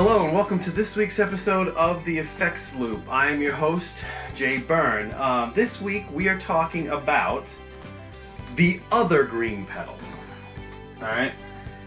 Hello and welcome to this week's episode of The Effects Loop. I am your host, Jay Byrne. This week we are talking about the other green pedal. Alright?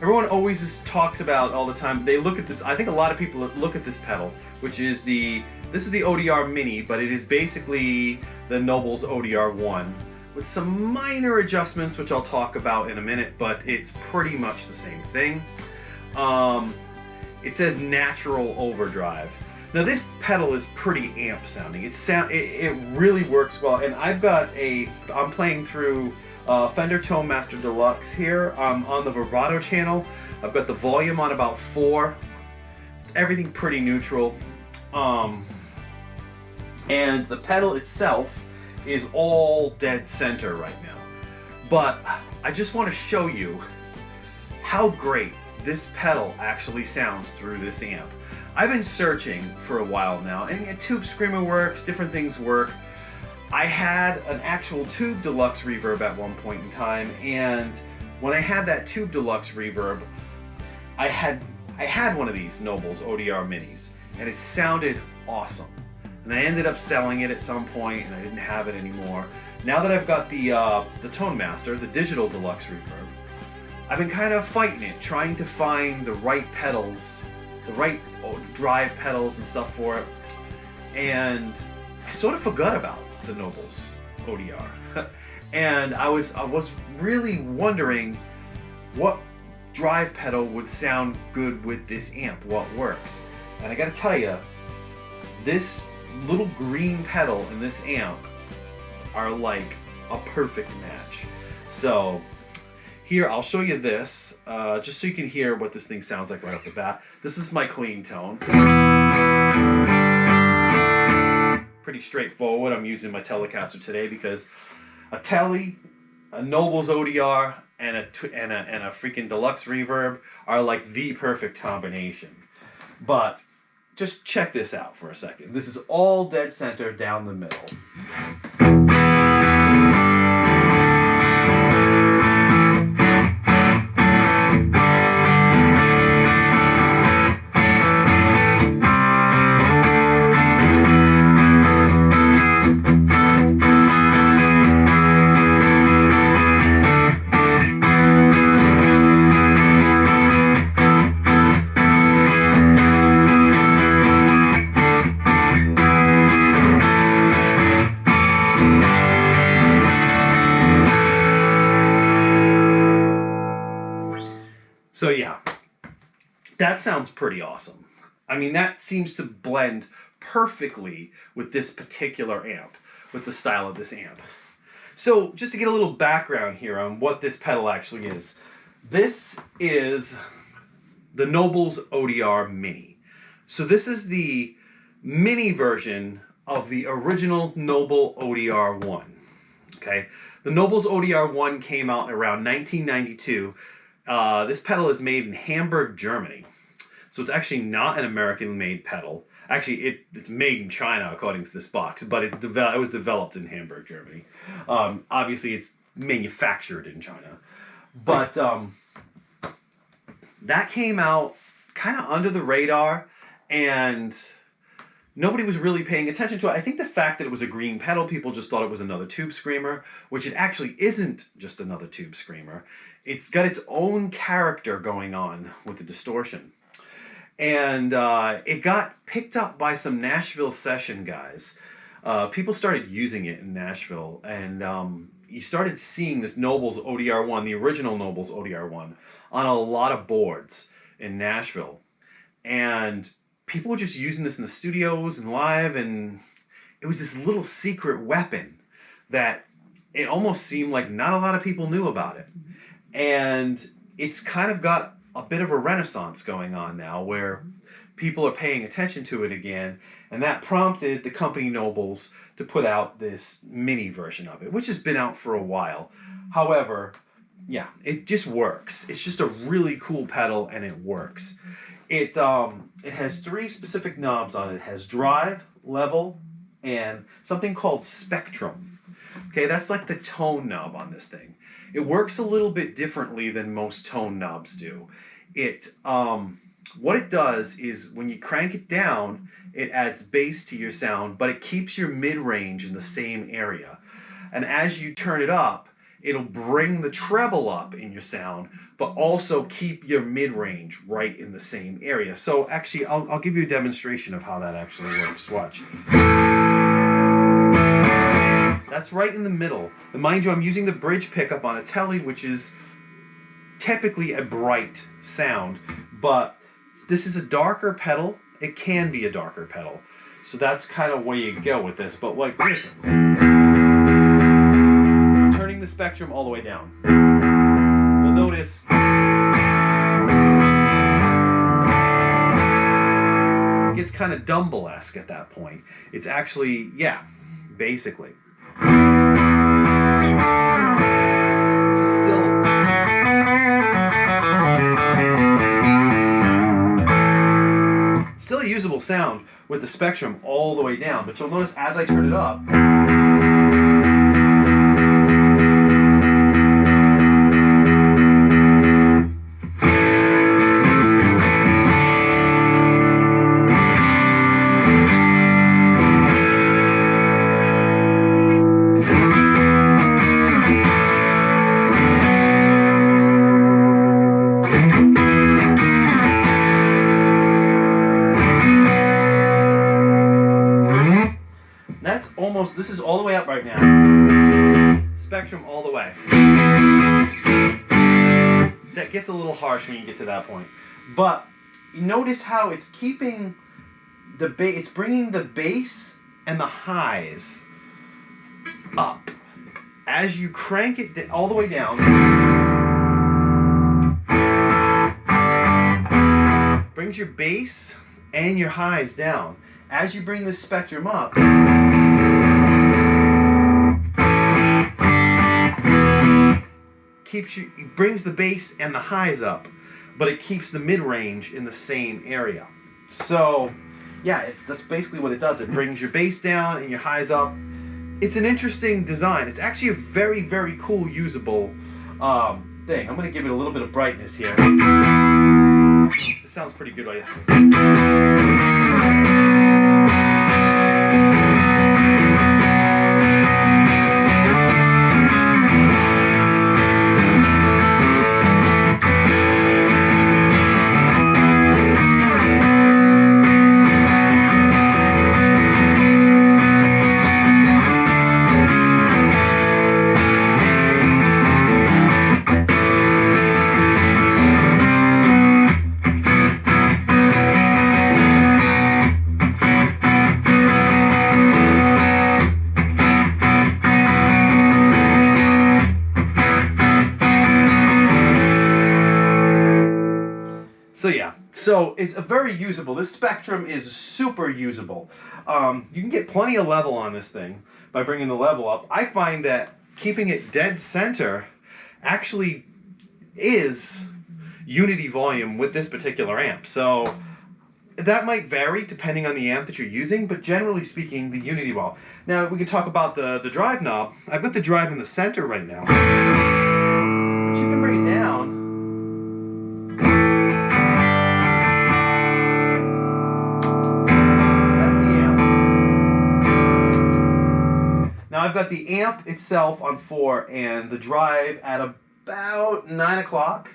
Everyone always just talks about all the time, they look at this, I think a lot of people look at this pedal, which is this is the ODR-MINI, but it is basically the NOBELS ODR-1 with some minor adjustments, which I'll talk about in a minute, but it's pretty much the same thing. It says natural overdrive. Now this pedal is pretty amp sounding. It really works well, and I'm playing through Fender Tone Master Deluxe here on the vibrato channel. I've got the volume on about 4. Everything pretty neutral. And the pedal itself is all dead center right now. But I just want to show you how great this pedal actually sounds through this amp. I've been searching for a while now, and a tube screamer works, different things work. I had an actual tube deluxe reverb at one point in time, and when I had that tube deluxe reverb, I had one of these NOBELS ODR-MINIs, and it sounded awesome. And I ended up selling it at some point, and I didn't have it anymore. Now that I've got the Tone Master, the digital deluxe reverb, I've been kind of fighting it, trying to find the right pedals, the right drive pedals and stuff for it. And I sort of forgot about the NOBELS ODR. And I was really wondering what drive pedal would sound good with this amp, what works. And I gotta tell you, this little green pedal and this amp are like a perfect match. So here, I'll show you this, just so you can hear what this thing sounds like right off the bat. This is my clean tone. Pretty straightforward. I'm using my Telecaster today because a Tele, a NOBELS ODR, and a freaking deluxe reverb are like the perfect combination. But just check this out for a second. This is all dead center down the middle. So yeah, that sounds pretty awesome. I mean, that seems to blend perfectly with this particular amp, with the style of this amp. So just to get a little background here on what this pedal actually is. This is the NOBELS ODR-MINI. So this is the mini version of the original NOBEL ODR-1. Okay, the NOBELS ODR-1 came out around 1992. This pedal is made in Hamburg, Germany. So it's actually not an American-made pedal. Actually, it's made in China, according to this box, but it was developed in Hamburg, Germany. Obviously, it's manufactured in China. But that came out kind of under the radar, and nobody was really paying attention to it. I think the fact that it was a green pedal, people just thought it was another tube screamer, which it actually isn't just another tube screamer. It's got its own character going on with the distortion. And it got picked up by some Nashville session guys. People started using it in Nashville, and you started seeing this NOBELS ODR-1, the original NOBELS ODR-1, on a lot of boards in Nashville. And people were just using this in the studios and live, and it was this little secret weapon that it almost seemed like not a lot of people knew about it. And it's kind of got a bit of a renaissance going on now where people are paying attention to it again, and that prompted the company NOBELS to put out this mini version of it, which has been out for a while. However, yeah, it just works. It's just a really cool pedal, and it works. It has 3 specific knobs on it. It has drive, level, and something called spectrum. Okay, that's like the tone knob on this thing. It works a little bit differently than most tone knobs do. It what it does is when you crank it down, it adds bass to your sound, but it keeps your mid-range in the same area. And as you turn it up, it'll bring the treble up in your sound, but also keep your mid-range right in the same area. So actually, I'll give you a demonstration of how that actually works. Watch. That's right in the middle. And mind you, I'm using the bridge pickup on a telly, which is typically a bright sound, but this is a darker pedal. It can be a darker pedal. So that's kind of where you go with this. But like, listen. Turning the spectrum all the way down. You'll notice it gets kind of Dumble-esque at that point. It's actually, yeah, basically. Which is still a usable sound with the spectrum all the way down, but you'll notice as I turn it up, this is all the way up right now. Spectrum all the way. That gets a little harsh when you get to that point. But you notice how it's keeping the bass, it's bringing the bass and the highs up. As you crank it all the way down, brings your bass and your highs down. As you bring the spectrum up, it brings the bass and the highs up, but it keeps the mid-range in the same area. So, yeah, that's basically what it does. It brings your bass down and your highs up. It's an interesting design. It's actually a very, very cool, usable thing. I'm going to give it a little bit of brightness here. This sounds pretty good right now. So it's a very usable. This spectrum is super usable. You can get plenty of level on this thing by bringing the level up. I find that keeping it dead center actually is unity volume with this particular amp. So that might vary depending on the amp that you're using, but generally speaking, the unity volume. Now we can talk about the drive knob. I've got the drive in the center right now, but you can bring it down. Now I've got the amp itself on 4 and the drive at about 9 o'clock,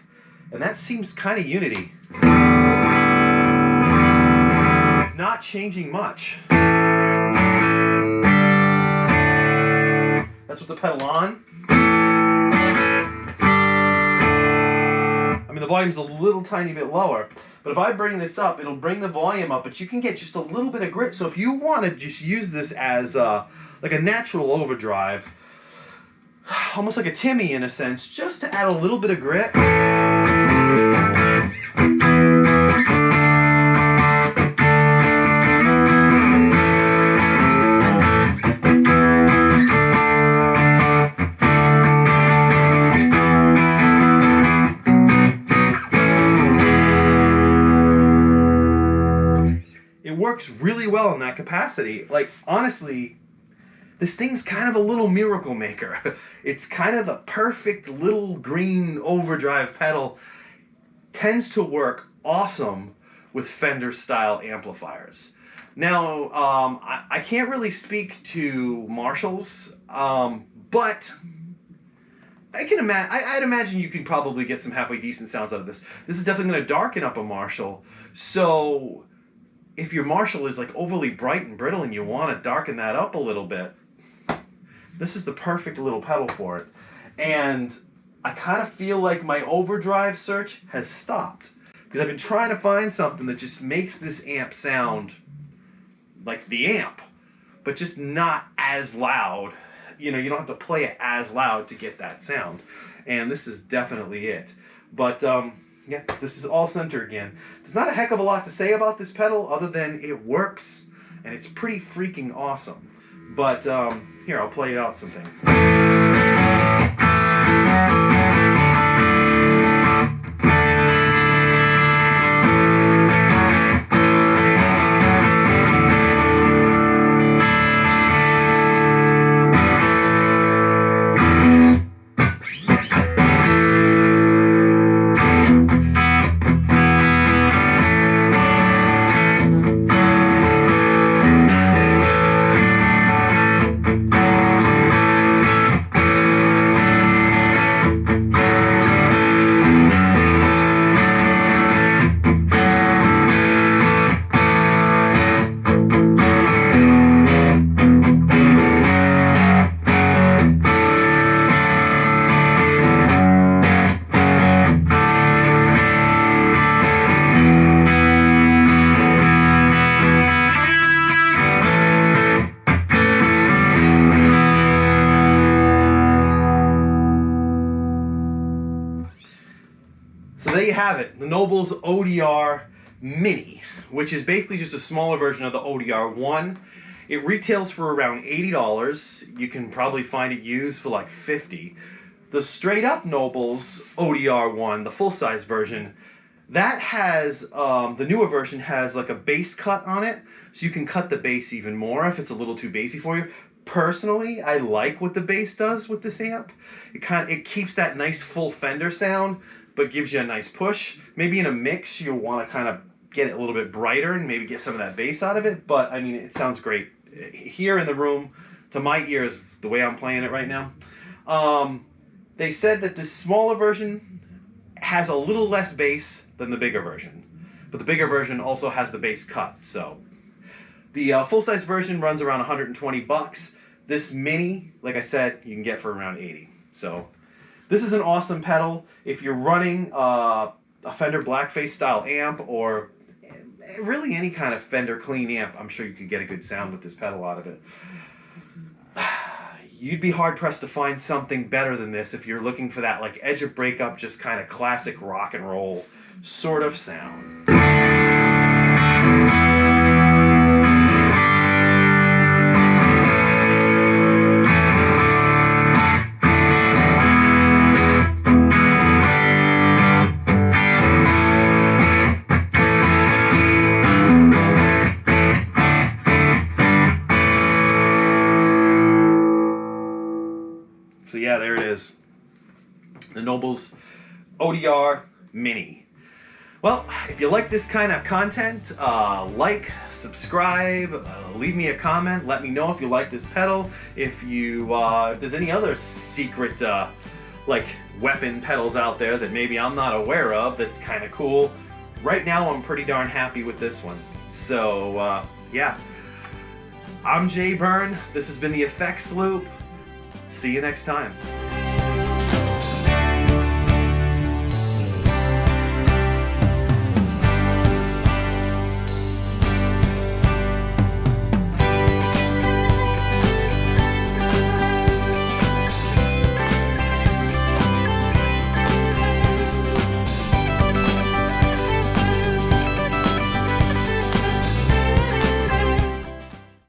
and that seems kind of unity. It's not changing much. That's with the pedal on. I mean, the volume's a little tiny bit lower, but if I bring this up, it'll bring the volume up, but you can get just a little bit of grit. So if you want to just use this as like a natural overdrive, almost like a Timmy in a sense, just to add a little bit of grit. It works really well in that capacity. Like, honestly, this thing's kind of a little miracle maker. It's kind of the perfect little green overdrive pedal. Tends to work awesome with Fender style amplifiers. Now, I can't really speak to Marshalls, but I'd imagine you can probably get some halfway decent sounds out of this. This is definitely going to darken up a Marshall, so if your Marshall is like overly bright and brittle and you want to darken that up a little bit, this is the perfect little pedal for it. And I kind of feel like my Overdrive search has stopped, because I've been trying to find something that just makes this amp sound like the amp, but just not as loud. You know, you don't have to play it as loud to get that sound. And this is definitely it. But yeah, this is all center again. There's not a heck of a lot to say about this pedal other than it works and it's pretty freaking awesome. But here, I'll play out something. So there you have it, the NOBELS ODR-MINI, which is basically just a smaller version of the ODR-1. It retails for around $80. You can probably find it used for like $50. The straight up NOBELS ODR-1, the full-size version, that has, the newer version has like a bass cut on it, so you can cut the bass even more if it's a little too bassy for you. Personally, I like what the bass does with this amp. It keeps that nice full Fender sound, but gives you a nice push. Maybe in a mix, you'll want to kind of get it a little bit brighter and maybe get some of that bass out of it, but I mean, it sounds great. Here in the room, to my ears, the way I'm playing it right now, they said that this smaller version has a little less bass than the bigger version, but the bigger version also has the bass cut, so. The full-size version runs around 120 bucks. This Mini, like I said, you can get for around 80. So this is an awesome pedal. If you're running a Fender Blackface style amp, or really any kind of Fender clean amp, I'm sure you could get a good sound with this pedal out of it. You'd be hard pressed to find something better than this if you're looking for that like edge of breakup, just kind of classic rock and roll sort of sound. So yeah, there it is. The NOBELS ODR-MINI. Well, if you like this kind of content, like, subscribe, leave me a comment, let me know if you like this pedal. If there's any other secret like weapon pedals out there that maybe I'm not aware of that's kind of cool. Right now I'm pretty darn happy with this one. So yeah, I'm Byrne. This has been the Effects Loop. See you next time.